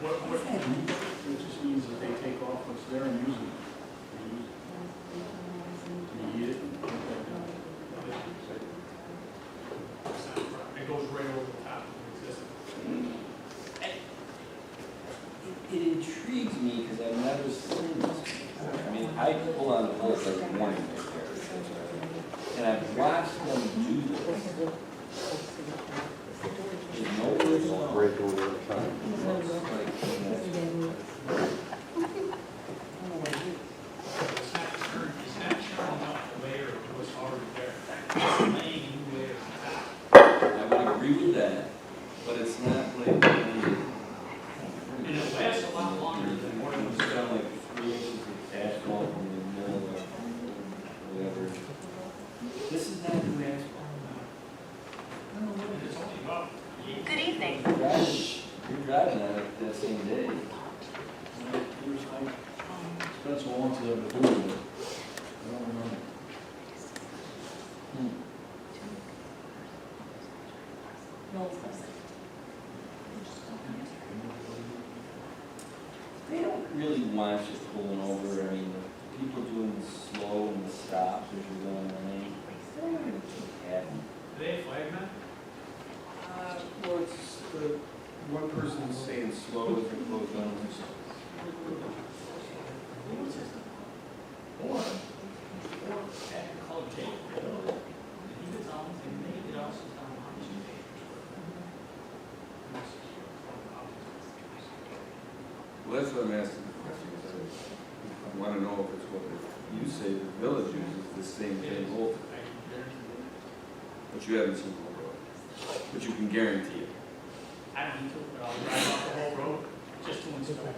It just means that they take off what's there and use it. You eat it and put that down. It goes right over the top of the existing. It intrigues me because I've never seen this before. I mean, I pull on the pulse every morning right there. And I've watched them do this. There's no result. Break over the time. It's not churning up the layer of what's already there. It's laying new layers on top. I would agree with that, but it's not like, And it lasts a lot longer than what it was it's done. got like 3 inches of asphalt in the middle of whatever. This is not new asphalt. It's only about Good evening. You're driving on it that same day. It's been so long since I've been doing it. I don't remember. They don't really want you pulling over. I mean, the people doing the slow and the stops as you're going lane, they're not gonna keep having. Do they have flag men? Well, it's the one person saying slow as it goes on. Or agriculture tape. He gets on and they get also down on Tuesday. Well, that's what I'm asking the question, is I want to know if it's what you say the village uses, the same thing over. But you haven't seen the whole road. But you can guarantee it. I don't need to, but I'll drive off the whole road just to install.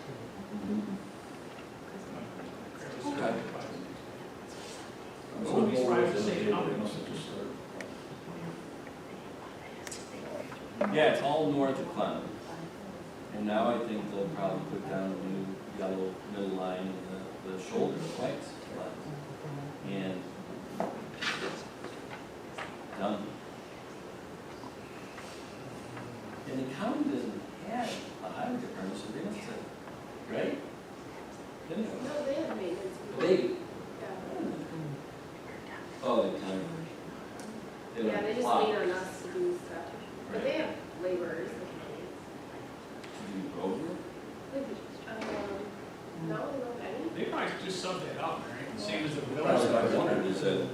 Okay. I wouldn't be surprised to say how many. Yeah, it's all north of Clement. And now I think they'll probably put down a new yellow middle line in the shoulder lights. And done. And the county doesn't have a highway department, so they must have, right? Didn't they? No, they have maintenance. They, Yeah. oh, they kind of. Yeah, they just lean on us to do stuff. But they have laborers. Do you go over it? No, they don't have any. They probably just sub that out, right? Same as the That's what I village. wondered, is that, Yeah.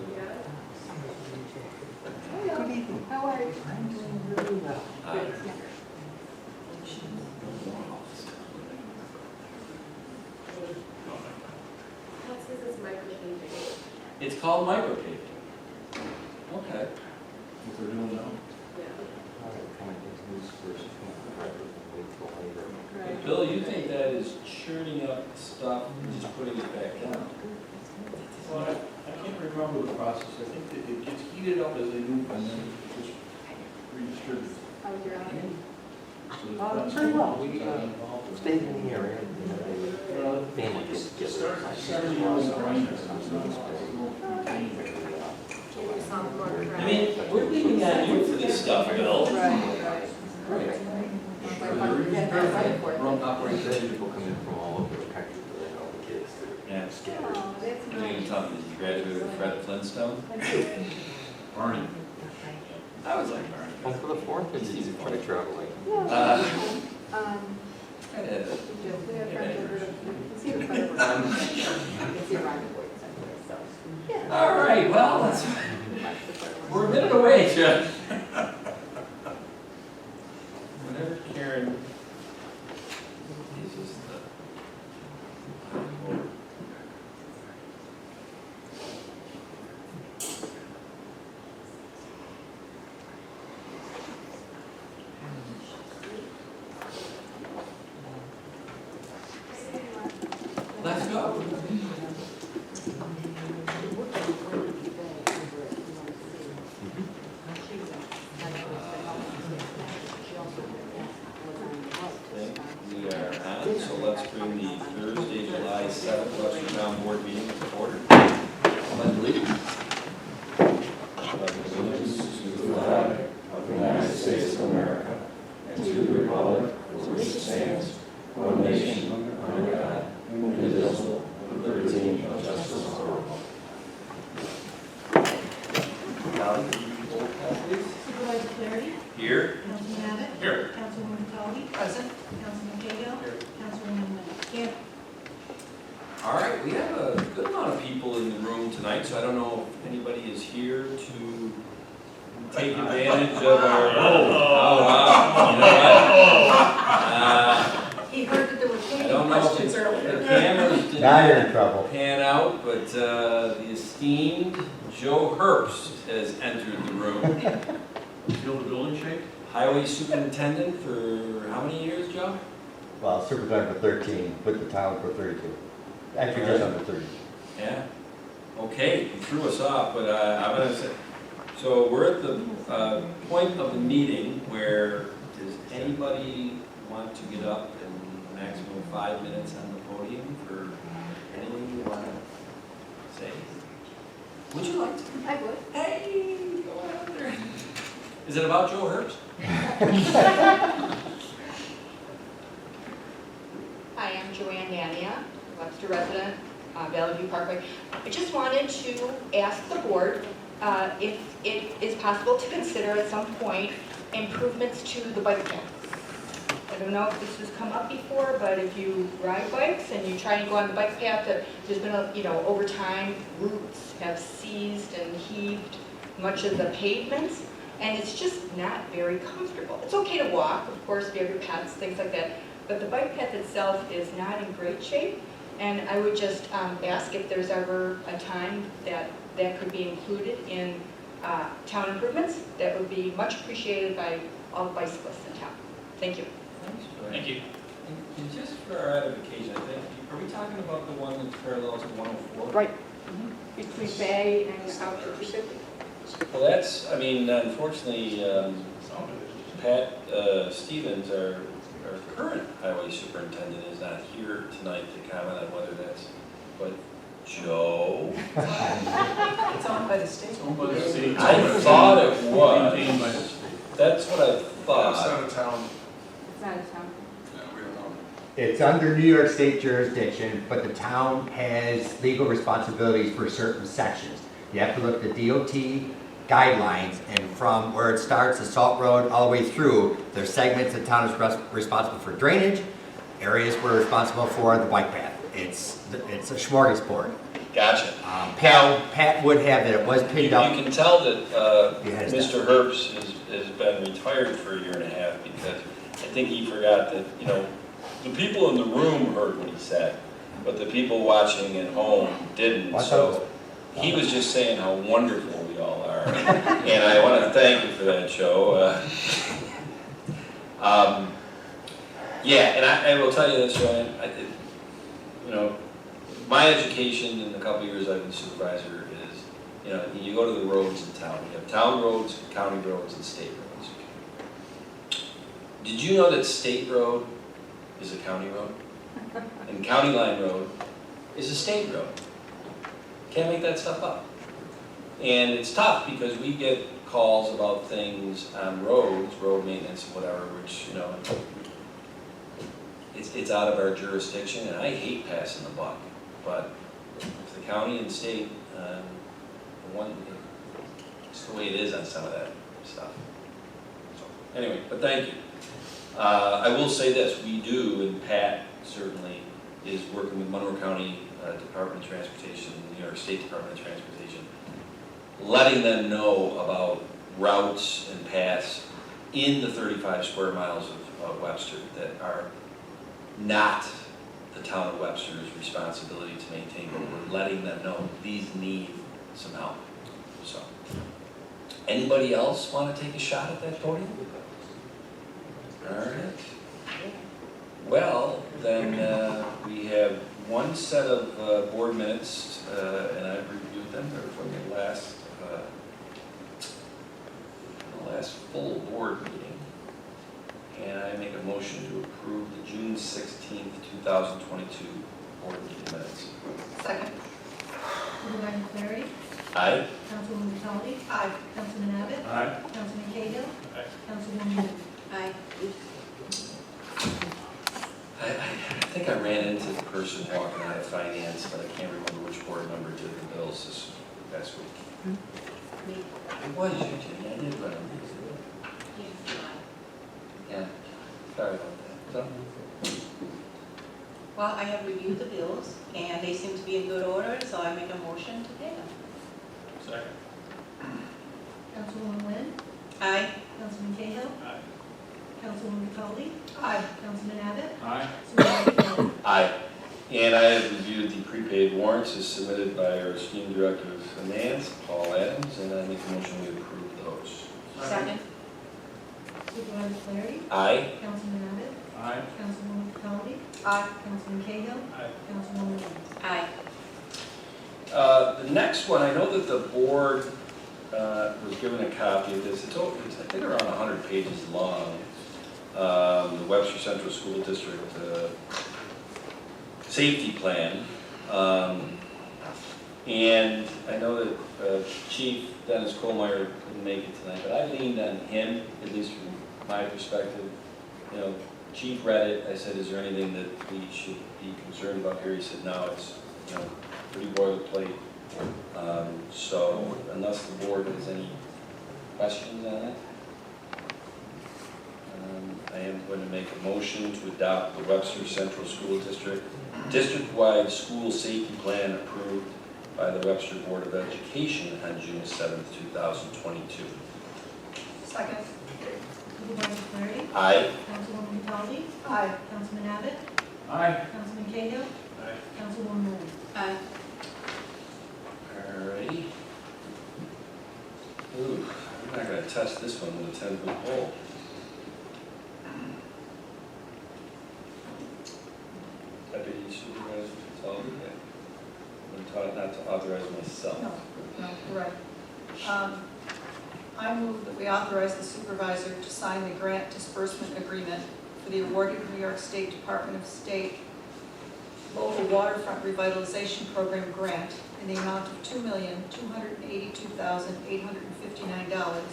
Good evening. How are you? I'm doing really well. That's because it's micropaving. it's called micropaving. Okay. What they're doing now. Yeah. But Bill, you think that is churning up stuff and just putting it back down? Well, I can't remember the process. I think that it gets heated up as they move and then it just redistributes. How was your outing? So it's Pretty well. We We involved. stayed in the area. The family gets together. Give you some more credit. I mean, we're leaning on you for this stuff, Bill. Right. Right. Wrong operation. People come in from all over the country, and all the kids that Yeah. are scattered. Oh, that's You're gonna nice. tell me, did you graduate with Fred Flintstone? Barney. I was like Barney. And for the 4th, it's easy for the traveling. Uh, Um, I did it. we have friends over, it's here, but it's here around the boys anyway, so. Yeah. All right, well, that's, we're a minute away, Jeff. Whenever Karen This is the. Let's go. Charlie, could you roll call, please? Supervisor Flaherty? Here. Councilman Abbott? Here. Councilwoman Cowley? Present. Councilman Cahill? Here. Councilwoman Lennon? Here. All right, we have a good amount of people in the room tonight, so I don't know if anybody is here to take advantage of our. Oh, wow. You know what? He heard that there were I cleaning don't know if questions the earlier. cameras did Now you're in not trouble. pan out, but the esteemed Joe Herbst has entered the room. Feel the building shake? Highway superintendent for how many years, Joe? Well, supervisor for 13, with the town for 32. Actually, just under 30. Yeah. Okay, you threw us off, but I'm gonna say, so we're at the point of the meeting where does anybody want to get up in maximum 5 minutes on the podium for anything you want to say? Would you like to? I would. Hey, go on there. Is it about Joe Herbst? Hi, I'm Joanne Nania, Webster resident, Valley View Parkway. I just wanted to ask the board if it is possible to consider at some point improvements to the bike path. I don't know if this has come up before, but if you ride bikes and you try and go on the bike path, there's been over time, roots have seized and heaved much of the pavements, and it's just not very comfortable. It's okay to walk, of course, if you have your pets, things like that, but the bike path itself is not in great shape, and I would just ask if there's ever a time that could be included in town improvements. That would be much appreciated by all the bicyclists in town. Thank you. Thanks, Joanne. Thank you. And just for our edification, I think, are we talking about the one that's parallel to 104? Right. Between Bay and out to 250. Well, that's, I mean, unfortunately, Pat Stevens, our current highway superintendent, is not here tonight to comment on whether that's, but Joe? It's owned by the state. It's owned by the state. I thought it Maintained by the was. state. That's what I It's thought. out of town. It's not a town. No, we don't know. It's under New York State jurisdiction, but the town has legal responsibilities for certain sections. You have to look at the DOT guidelines, and from where it starts, the Salt Road, all the way through, there's segments the town is responsible for drainage, areas we're responsible for the bike path. It's a smorgasbord. Gotcha. Pat would have that it was You picked up. can tell that Yeah, it's Mr. Herbst has been retired for a year and a half because I think he forgot that, the people in the room heard what he said, but the people watching at home didn't. So he was just saying how wonderful we all are. And I want to thank you for that, Joe. Yeah, and I will tell you this, Joanne, my education in the couple years I've been supervisor is, you go to the roads in town. You have town roads, county roads, and state roads. Did you know that state road is a county road? And county line road is a state road. Can't make that stuff up. And it's tough because we get calls about things on roads, road maintenance, whatever, which, it's out of our jurisdiction, and I hate passing the buck. But if the county and state, it's the way it is on some of that stuff. So, anyway, but thank you. I will say this, we do, and Pat certainly is working with Monroe County Department of Transportation, New York State Department of Transportation, letting them know about routes and paths in the 35 square miles of Webster that are not the town of Webster's responsibility to maintain, but we're letting them know these need some help. So, anybody else want to take a shot at that podium? All right. Well, then we have one set of board minutes, and I've reviewed them. They're from the last full board meeting. And I make a motion to approve the June 16th, 2022 board meeting minutes. Second. Supervisor Flaherty? Aye. Councilwoman Cowley? Aye. Councilman Abbott? Aye. Councilman Cahill? Aye. Councilwoman Lennon? Aye. I think I ran into the person walking out of finance, but I can't remember which board member did the bills this past week. Me. It was you, Jenny, I did run. Yeah, sorry about that. So, Well, I have reviewed the bills, and they seem to be in good order, so I make a motion to pay them. Second. Councilwoman Wynn, Aye. Councilman Cahill, Aye. Councilwoman McCollum, Aye. Councilman Abbott, Aye. Supervisor Finley. aye. And I have reviewed the prepaid warrants as submitted by our esteemed Director of Finance, Paul Adams, and I make a motion we approve those. Second. Supervisor Flaherty, Aye. Councilman Abbott, Aye. Councilwoman McCollum, Aye. Councilman Cahill, Aye. Councilwoman Wynn. Aye. The next one, I know that the board was given a copy of this. It's I think around 100 pages long. The Webster Central School District safety plan. And I know that Chief Dennis Kohlmeyer couldn't make it tonight, but I leaned on him, at least from my perspective. You know, Chief read it. I said, is there anything that we should be concerned about here? He said, no, it's, you know, pretty boilerplate. So unless the board has any questions on it, I am going to make a motion to adopt the Webster Central School District district-wide school safety plan approved by the Webster Board of Education on June 7th, 2022. Second. Supervisor Flaherty, Aye. Councilwoman McCollum, Aye. Councilman Abbott, Aye. Councilman Cahill, Aye. Councilwoman Wynn. Aye. Alrighty. Ooh, I'm not going to test this one with a 10-foot pole. Deputy Supervisor Fitzaldi, I'm taught not to authorize myself. No, correct. I move that we authorize the supervisor to sign the grant disbursement agreement for the awarded New York State Department of State Local Waterfront Revitalization Program grant in the amount of $2,282,859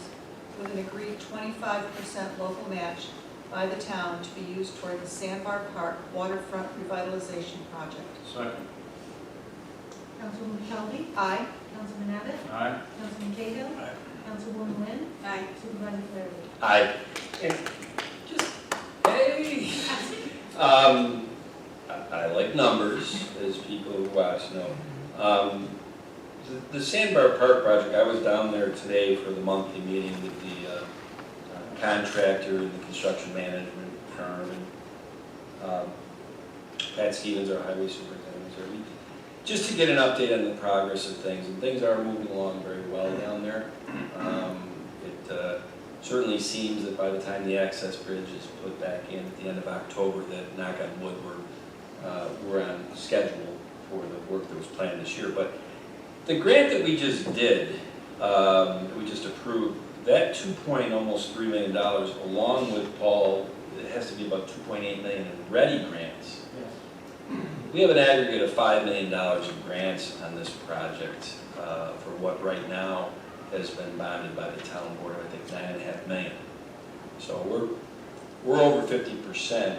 with an agreed 25% local match by the town to be used toward the Sandbar Park Waterfront Revitalization Project. Second. Councilwoman McCollum, Aye. Councilman Abbott, Aye. Councilman Cahill, Aye. Councilwoman Wynn, Aye. Supervisor Flaherty. Aye. Hey. I like numbers, as people who watch know. The Sandbar Park project, I was down there today for the monthly meeting with the contractor and the construction management firm, and Pat Stevens, our highway superintendent, is there. Just to get an update on the progress of things, and things are moving along very well down there. It certainly seems that by the time the access bridge is put back in at the end of October, that, knock on wood, we're on schedule for the work that was planned this year. But the grant that we just did, we just approved, that almost $3 million, along with Paul, it has to be about $2.8 million in ready grants. We have an aggregate of $5 million in grants on this project for what right now has been bonded by the town board, I think $9.5 million. So we're over 50%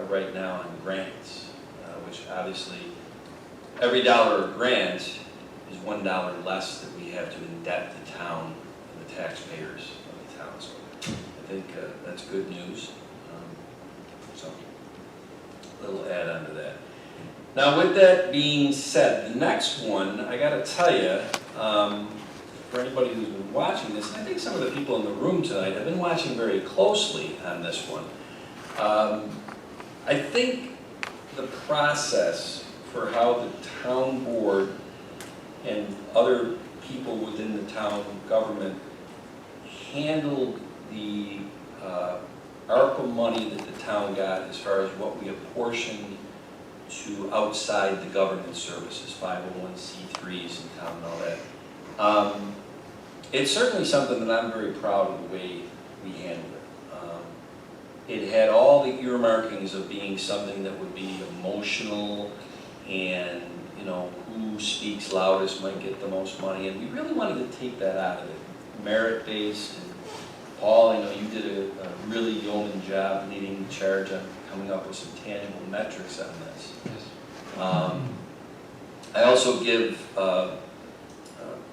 right now on grants, which obviously every dollar of grant is $1 less that we have to indebt the town and the taxpayers of the town. So I think that's good news. So a little add on to that. Now, with that being said, the next one, I got to tell you, for anybody who's been watching this, and I think some of the people in the room tonight have been watching very closely on this one. I think the process for how the town board and other people within the town government handled the ARPA money that the town got as far as what we apportioned to outside the government services, 501c3s in town and all that. It's certainly something that I'm very proud of the way we handled it. It had all the earmarkings of being something that would be emotional and, you know, who speaks loudest might get the most money, and we really wanted to take that out of it, merit-based. And Paul, I know you did a really yeoman job leading the charge on coming up with some tangible metrics on this. I also give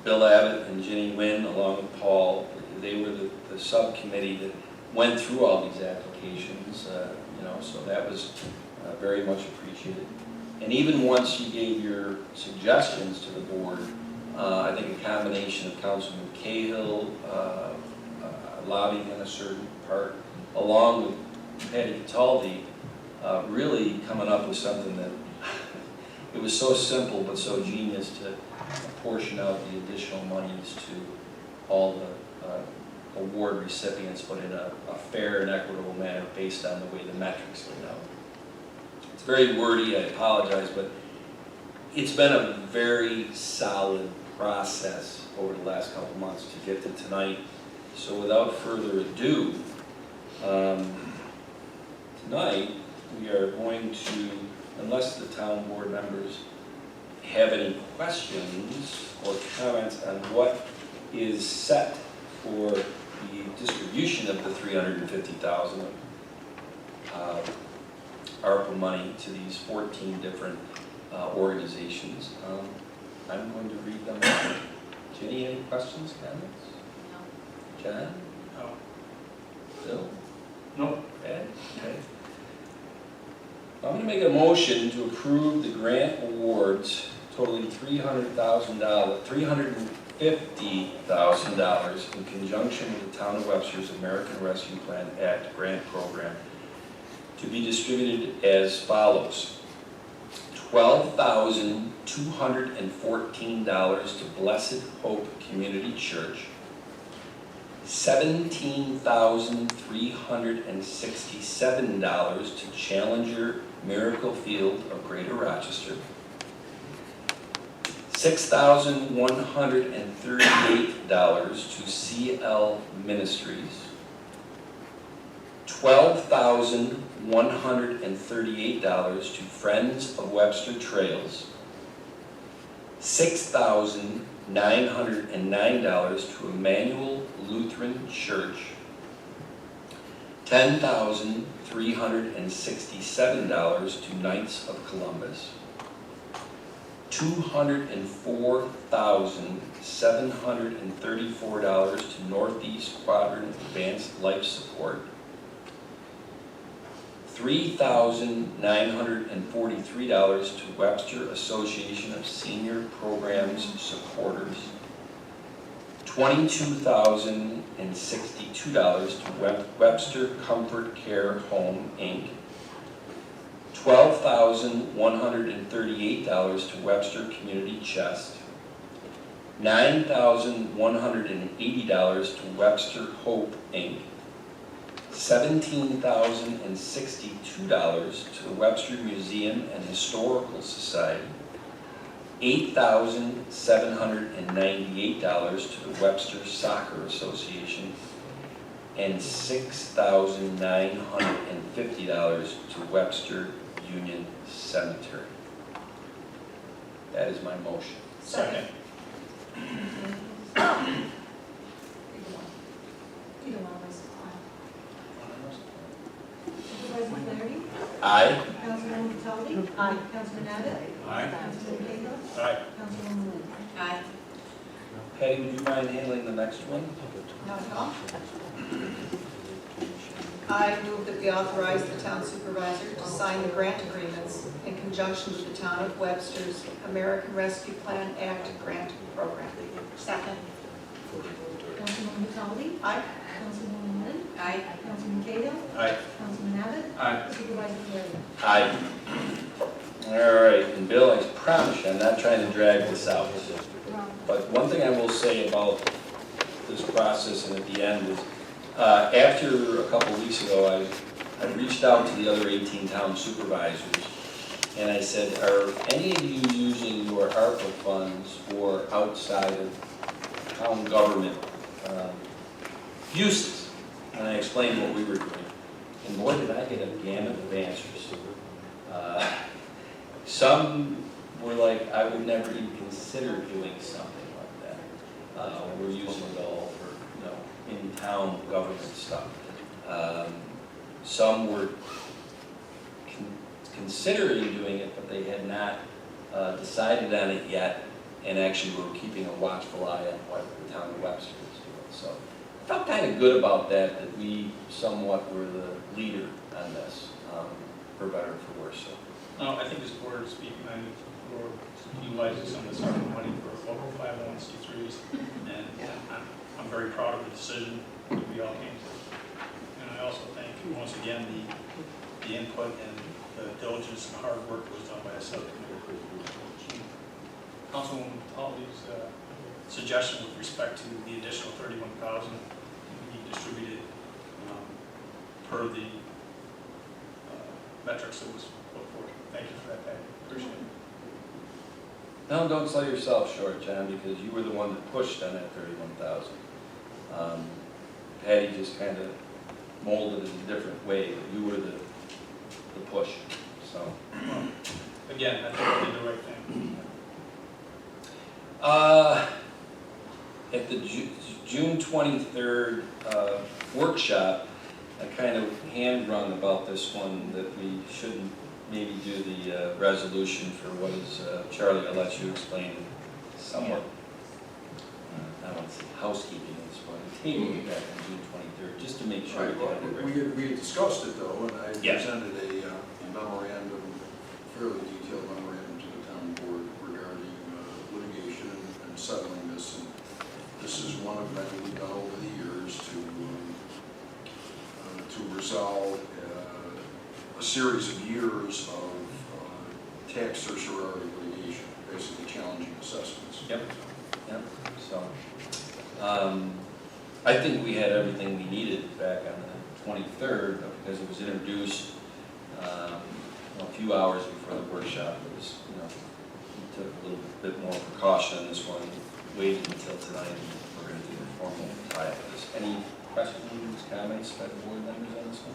Bill Abbott and Ginny Nguyen, along with Paul, they were the subcommittee that went through all these applications, so that was very much appreciated. And even once you gave your suggestions to the board, I think a combination of Councilman Cahill lobbying in a certain part, along with Patty Cataldi, really coming up with something that it was so simple but so genius to portion out the additional monies to all the award recipients, but in a fair and equitable manner based on the way the metrics laid out. It's very wordy, I apologize, but it's been a very solid process over the last couple months to get to tonight. So without further ado, tonight we are going to, unless the town board members have any questions or comments on what is set for the distribution of the $350,000 ARPA money to these 14 different organizations, I'm going to read them out. Jenny, any questions, comments? No. John? No. Bill? No. Ed? Okay. I'm going to make a motion to approve the grant awards totaling $350,000 in conjunction with the Town of Webster's American Rescue Plan Act grant program to be distributed as follows. $12,214 to Blessed Hope Community Church, $17,367 to Challenger Miracle Field of Greater Rochester, $6,138 to CL Ministries, $12,138 to Friends of Webster Trails, $6,909 to Emmanuel Lutheran Church, $10,367 to Knights of Columbus, $204,734 to Northeast Quadrant Advanced Life Support, $3,943 to Webster Association of Senior Programs Supporters, $22,062 to Webster Comfort Care Home, Inc., $12,138 to Webster Community Chest, $9,180 to Webster Hope, Inc., $17,062 to the Webster Museum and Historical Society, $8,798 to the Webster Soccer Association, and $6,950 to Webster Union Cemetery. That is my motion. Second. Either one of us. Supervisor Flaherty? Aye. Councilwoman Cataldi? Aye. Councilman Abbott? Aye. Councilman Cahill? Aye. Councilwoman Wood? Aye. Patty, would you mind handling the next one? Not at all. I move that we authorize the town supervisor to sign the grant agreements in conjunction with the Town of Webster's American Rescue Plan Act grant program. Second. Councilwoman Cataldi? Aye. Councilwoman Wood? Aye. Councilman Cahill? Aye. Councilman Abbott? Aye. Supervisor Flaherty? Aye. All right, and Bill, I promise you, I'm not trying to drag this out. But one thing I will say about this process and at the end is, after a couple weeks ago, I reached out to the other 18 town supervisors, and I said, are any of you using your ARPA funds for outside of town government uses? And I explained what we were doing. And boy, did I get a gamut of answers. Some were like, I would never even consider doing something like that. We're using it all for, in-town government stuff. Some were considering doing it, but they had not decided on it yet. and actually we're keeping a watchful eye on what the town of Webster is doing. So I felt kind of good about that we somewhat were the leader on this, for better or for worse. So. No, I think this board is speaking on for utilizing some of this ARPA money for local 501c3s, and I'm very proud of the decision that we all came to. And I also thank, once again, the input and the diligence and hard work that was done by a subcommittee. Councilwoman Holly's suggestion with respect to the additional $31,000 to be distributed per the metrics that was put forward. Thank you for that, Patty. Appreciate it. No, don't sell yourself short, John, because you were the one that pushed on that 31,000. Patty just kind of molded it a different way, but you were the push. So Again, I think we did the right thing. At the June 23rd workshop, I kind of hand-wrung about this one, that we shouldn't maybe do the resolution for what is, Charlie, I'll let you explain somewhat, I don't want to say housekeeping at this point, table it back on June 23rd, just to make sure. Right, well, we had discussed it though, and I Yeah. presented a memorandum, fairly detailed memorandum to the town board regarding litigation and settling this. And this is one of many we've done over the years to resolve a series of years of tax certiorari litigation, basically challenging assessments. Yep. Yep. So, I think we had everything we needed back on the 23rd, because it was introduced a few hours before the workshop. It was, we took a little bit more precaution on this one, waited until tonight, and we're going to do the formal tie-up of this. Any questions, comments by the board members on this one?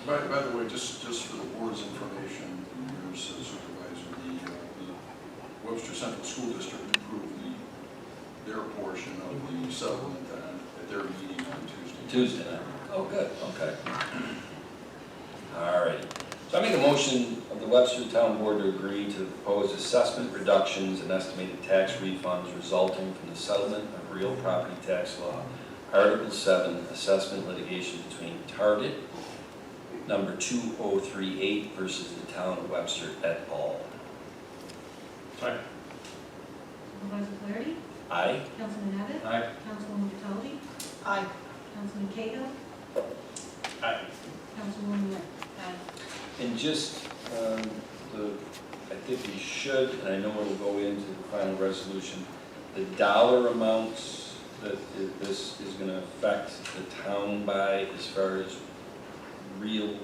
By the way, just for the board's information, yours, Supervisor, the Webster Central School District approved their portion of the settlement at their meeting on Tuesday. Tuesday night. Oh, good. Okay. All right. So I make a motion of the Webster Town Board to agree to the proposed assessment reductions and estimated tax refunds resulting from the settlement of real property tax law, Article 7, assessment litigation between Target number 2038 versus the town of Webster et al. Sorry. Supervisor Flaherty? Aye. Councilman Abbott? Aye. Councilwoman Cataldi? Aye. Councilman Cahill? Aye. Councilwoman Webb? And just, I think we should, and I know it'll go into the final resolution, the dollar amounts that this is going to affect the town by as far as real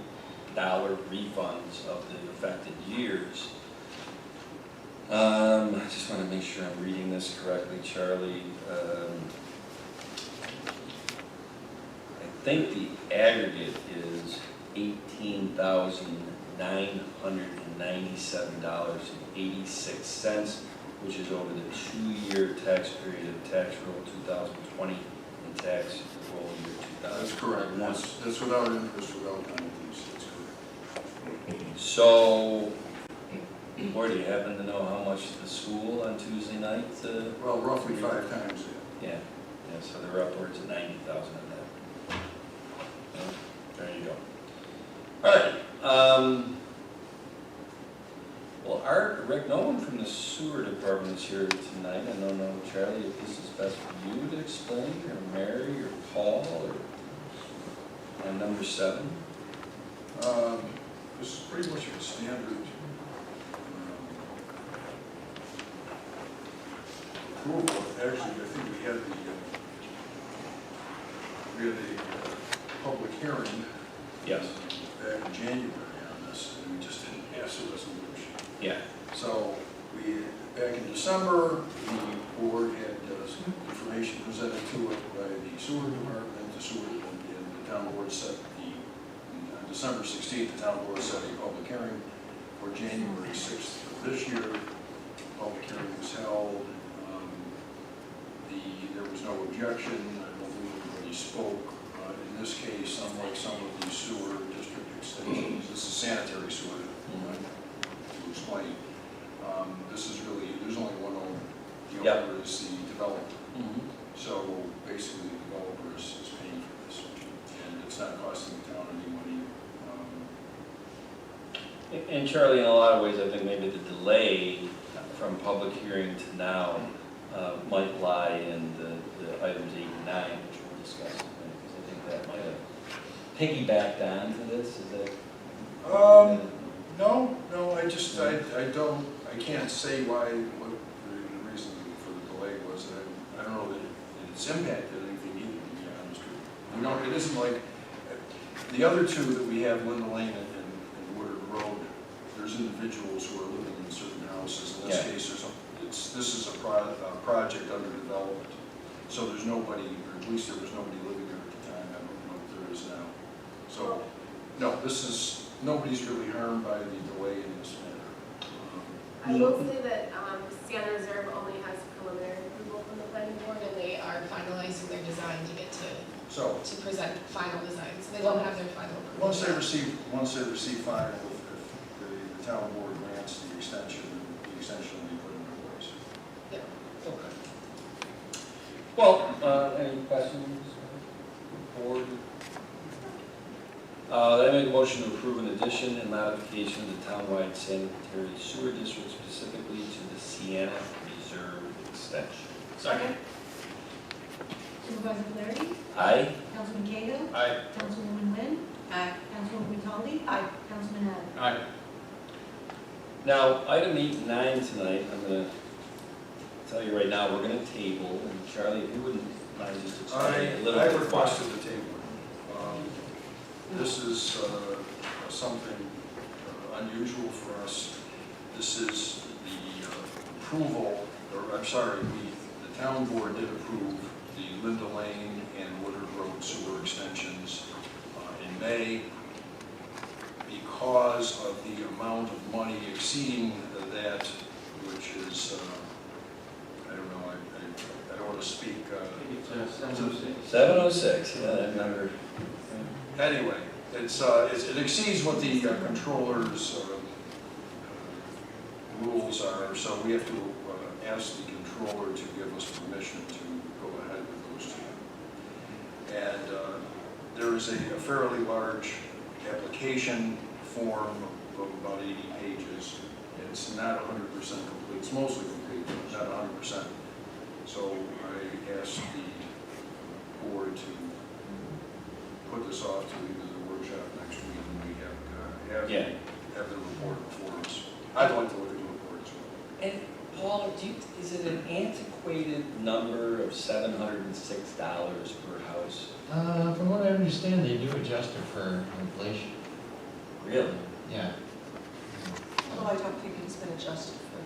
dollar refunds of the affected years. I just want to make sure I'm reading this correctly, Charlie. I think the aggregate is $18,997.86, which is over the 2-year tax period of tax roll 2020 and tax roll year 2000. That's correct. That's without interest, without penalties. That's correct. So, Boy, do you happen to know how much the school on Tuesday night? Well, roughly 5 times that. Yeah, so they're upwards of 90,000 on that. Yeah, there you go. All right. Well, Rick, no one from the sewer department is here tonight. I don't know, Charlie, if this is best for you to explain, or Mary, or Paul, or on number 7. This is pretty much a standard approval. Actually, I think we had a public hearing. Yes. Back in January on this, and we just didn't pass a resolution. Yeah. So back in December, the board had some information presented to it by the sewer department. The town board set on December 16th, the town board set a public hearing for January 6th of this year. Public hearing was held. There was no objection. I don't believe anybody spoke. In this case, unlike some of the sewer district extensions, this is sanitary sewer, to explain. This is really, there's only one owner. The Yep. owner is the developer. Mhm. So basically, the developer is paying for this, and it's not costing the town any money. And Charlie, in a lot of ways, I think maybe the delay from public hearing to now might lie in the items 8 and 9, which we'll discuss. Because I think that might have piggybacked on to this, is that? No, I can't say what the reason for the delay was. I don't know that it's impacted anything either, to be honest with you. It isn't like, the other two that we have, Linda Lane and Woodard Road, there's individuals who are living in certain houses. In this Yeah. case, this is a project under development. So there's nobody, or at least there was nobody living there at the time. I don't know if there is now. So, no, nobody's really harmed by the delay in this matter. I will say that Siena Reserve only has preliminary approval from the planning board, and they are finalizing their design to get to present final design, so they don't have their final approval. Once they receive final, if the town board grants the extension will be put into place. Okay. Well, any questions? Board? I make a motion to approve an addition and modification of the townwide sanitary sewer district specifically to the Siena Reserve extension. Second. Supervisor Flaherty? Aye? Councilman Cahill? Aye. Councilwoman Wynn? Aye. Councilwoman Gutaldi? Aye. Councilman Abbott? Aye. Now, item 8 and 9 tonight, I'm going to tell you right now, we're going to table, and Charlie, if you wouldn't mind just explaining a little I bit. requested the table. This is something unusual for us. This is the approval, or I'm sorry, the town board did approve the Linda Lane and Woodard Road sewer extensions in May. Because of the amount of money exceeding that, which is, I don't know, I don't want to speak. 706, yeah, that number. Anyway, it exceeds what the controller's rules are, so we have to ask the controller to give us permission to go ahead with those two. And there is a fairly large application form of about 80 pages. It's not 100% complete, it's mostly complete, but not 100%. So I asked the board to put this off to either the workshop next week when we have the report before us. I'd like to look at the report as well. And Paul, is it an antiquated number of $706 per house? From what I understand, they do adjust it for inflation. Really? Yeah. Well, I don't think it's been adjusted for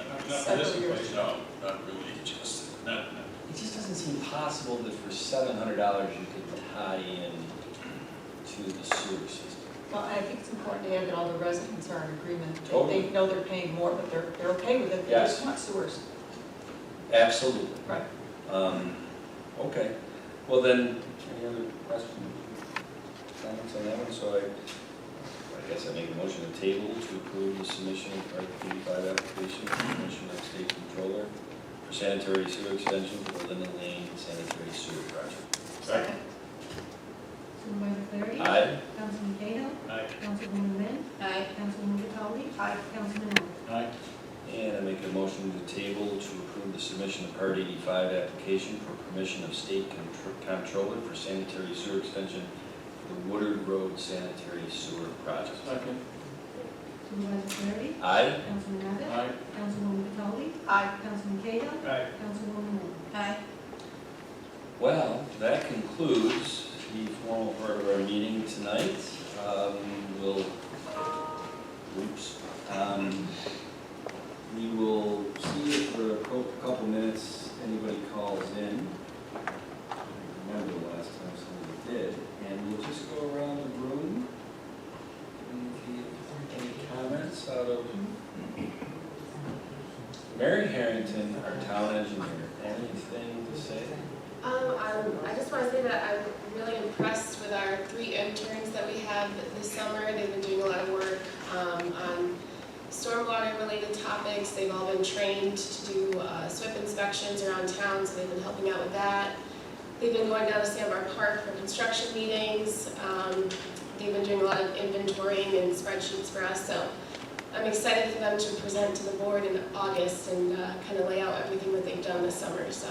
Not for this several years. place, no, not really adjusted. It just doesn't seem possible that for $700 you could tie in to the sewer system. Well, I think it's important to add that all the residents are in agreement. Totally. They know they're paying more, but they're okay with it. They Yes. just want sewers. Absolutely. Right. Okay. Well then, any other questions, comments on that one? So I guess I make a motion to table to approve the submission of Part 85 application for permission of state controller for sanitary sewer extension for the Linda Lane sanitary sewer project. Second. Supervisor Flaherty? Aye. Councilman Cahill? Aye. Councilwoman Wynn? Aye. Councilwoman Gutaldi? Aye. Councilman Abbott? Aye. And I make a motion to table to approve the submission of Part 85 application for permission of state controller for sanitary sewer extension for the Woodard Road sanitary sewer project. Second. Supervisor Flaherty? Aye. Councilman Abbott? Aye. Councilwoman Gutaldi? Aye. Councilman Cahill? Aye. Councilwoman Wynn? Aye. Well, that concludes the formal part of our meeting tonight. We will see if for a couple minutes anybody calls in. I remember the last time somebody did. And we'll just go around the room. Any comments out of Mary Harrington, our town engineer? Anything to say? I just want to say that I'm really impressed with our 3 interns that we have this summer. They've been doing a lot of work on stormwater-related topics. They've all been trained to do SWIP inspections around town, so they've been helping out with that. They've been going down to Sandbar Park for construction meetings. They've been doing a lot of inventorying and spreadsheets for us, so I'm excited for them to present to the board in August and kind of lay out everything that they've done this summer, so.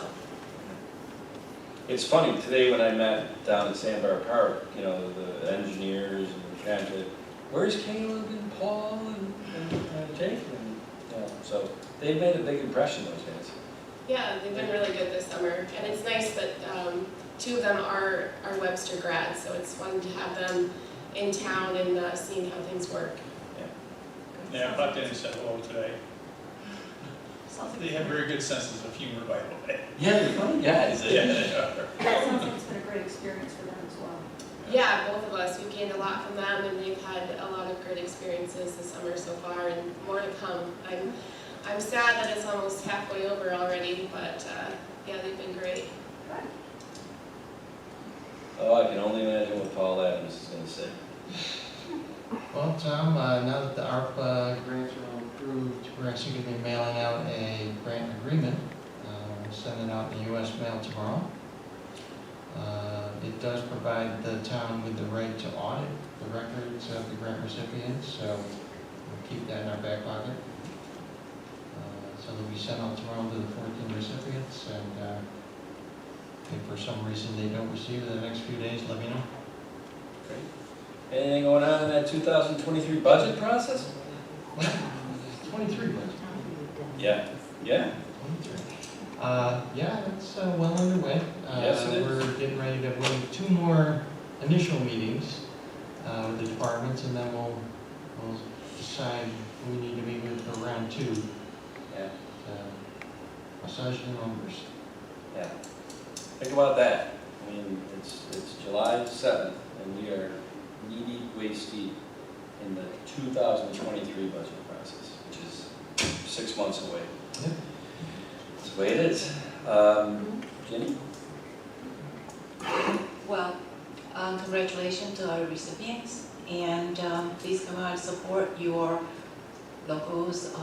It's funny, today when I met down at Sandbar Park, you know, the engineers and the contractors, where's Caleb and Paul and Jake? And, you know, so they've made a big impression, those guys. Yeah, they've been really good this summer, and it's nice that two of them are Webster grads, so it's fun to have them in town and seeing how things work. Yeah, I popped in and said hello today. Sounds like They have very good senses of humor, by the way. Yeah, they're funny guys. Yeah, they are. That sounds like it's been a great experience for them as well. Yeah, both of us, we've gained a lot from them, and they've had a lot of great experiences this summer so far, and more to come. I'm sad that it's almost halfway over already, but yeah, they've been great. Oh, I can only imagine what Paul Adams is going to say. Well, Tom, now that the ARPA grants are all approved, we're actually going to be mailing out a grant agreement. We'll send it out in the US mail tomorrow. It does provide the town with the right to audit the records of the grant recipients, so we'll keep that in our back pocket. So they'll be sent out tomorrow to the 14 recipients, and if for some reason they don't receive it in the next few days, let me know. Great. Anything going on in that 2023 budget process? 23 budget. Yeah, yeah. 23. Yeah, it's well underway. Yes, it is. We're getting ready to have 2 more initial meetings with the departments, and then we'll decide who we need to meet with for round 2. Yeah. Massage the numbers. Yeah. Think about that. I mean, it's July 7th, and we are knee-deep, waist-deep in the 2023 budget process, which is 6 months away. Yep. That's the way it is. Jenny? Well, congratulations to our recipients, and please come out and support your locals,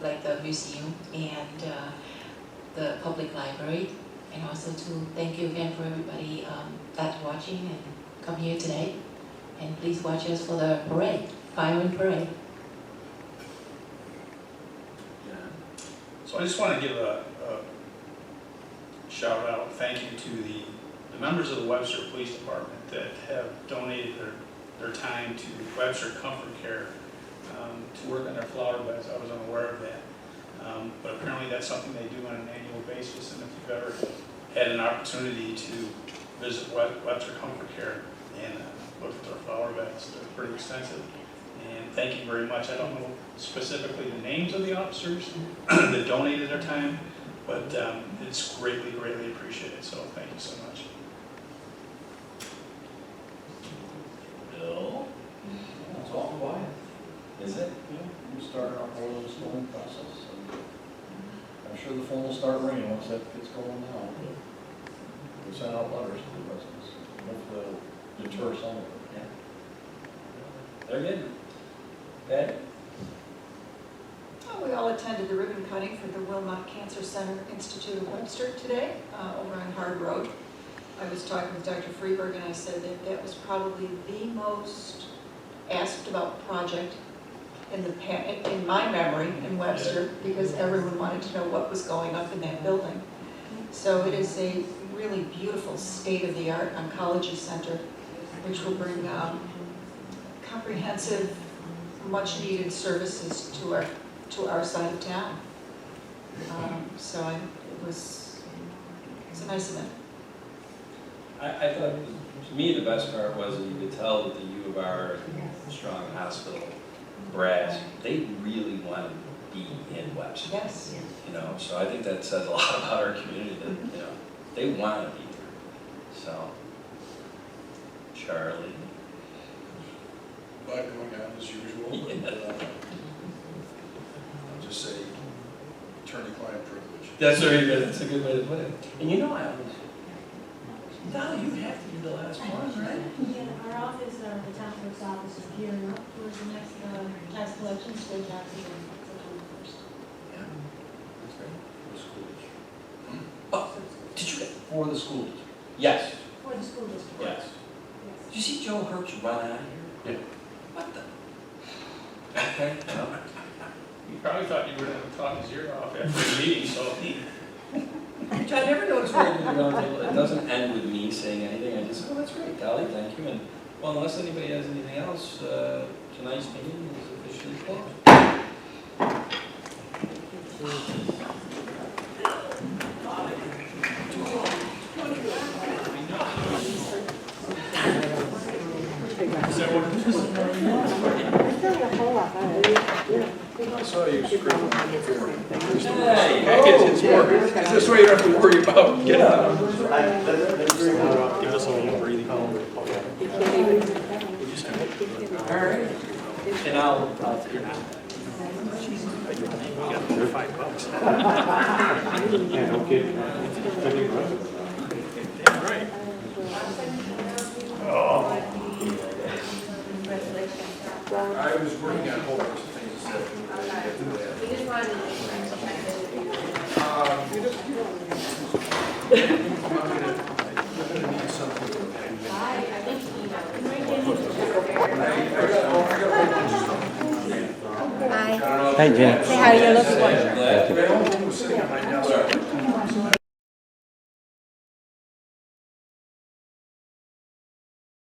like the museum and the public library, and also to thank you again for everybody that's watching and come here today. And please watch us for the parade, fireman parade. Yeah. So I just want to give a shout out, thank you to the members of the Webster Police Department that have donated their time to Webster Comfort Care to work on their flower beds. I was unaware of that. But apparently that's something they do on an annual basis, and if you've ever had an opportunity to visit Webster Comfort Care and look at their flower beds, they're pretty extensive. And thank you very much. I don't know specifically the names of the officers that donated their time, but it's greatly, greatly appreciated, so thank you so much. Bill? It's all quiet. Is it? Yeah, we started our whole schooling process. And I'm sure the phone will start ringing once that gets going now. We sent out letters to the residents. Hopefully it'll deter some of them. Yeah. They're good. Bad? We all attended the ribbon cutting for the Wilmot Cancer Center Institute of Webster today over on Hard Road. I was talking with Dr. Freeberg, and I said that that was probably the most asked about project in my memory in Webster, because everyone wanted to know what was going up in that building. So it is a really beautiful state-of-the-art oncology center, which will bring comprehensive, much-needed services to our side of town. It's a nice event. I thought, to me, the best part was that you could tell that the U of R Strong Hospital brass, they really want to be in Webster. Yes. You know, so I think that says a lot about our community, that, you know, they want to be there. So, Charlie. A lot going on as usual. Yeah. But, I'll just say attorney-client privilege. That's very good. That's a good way to put it. And you know, I always, Dolly, you have to be the last one, right? Yeah, our office, the town clerk's office is gearing up for the next tax collection, school taxes on September 1st. Yeah. That's great. For the school district. Oh, did you get? For the school district? Yes. For the school district. Yes. Did you see Joe Hertz run out of here? Yeah. What the? Okay, well, You probably thought you were going to talk his ear off after the meeting, so. I never noticed when we do the roundtable, it doesn't end with me saying anything, I just, oh, that's great, Dolly, thank you, and, well, unless anybody has anything else, tonight's meeting is officially closed. Is that what? I saw you scribbling. Hey! It's more, this way you don't have to worry about getting out. Give us a little breathing. Alright. And I'll $5. Yeah, no kidding. I was working on a whole bunch of things that We just wanted to make sure. I'm gonna need something. I think he knows. I got a whole bunch of stuff. Hi, Jen. Say hi to your little boy. They all was sitting on my desk.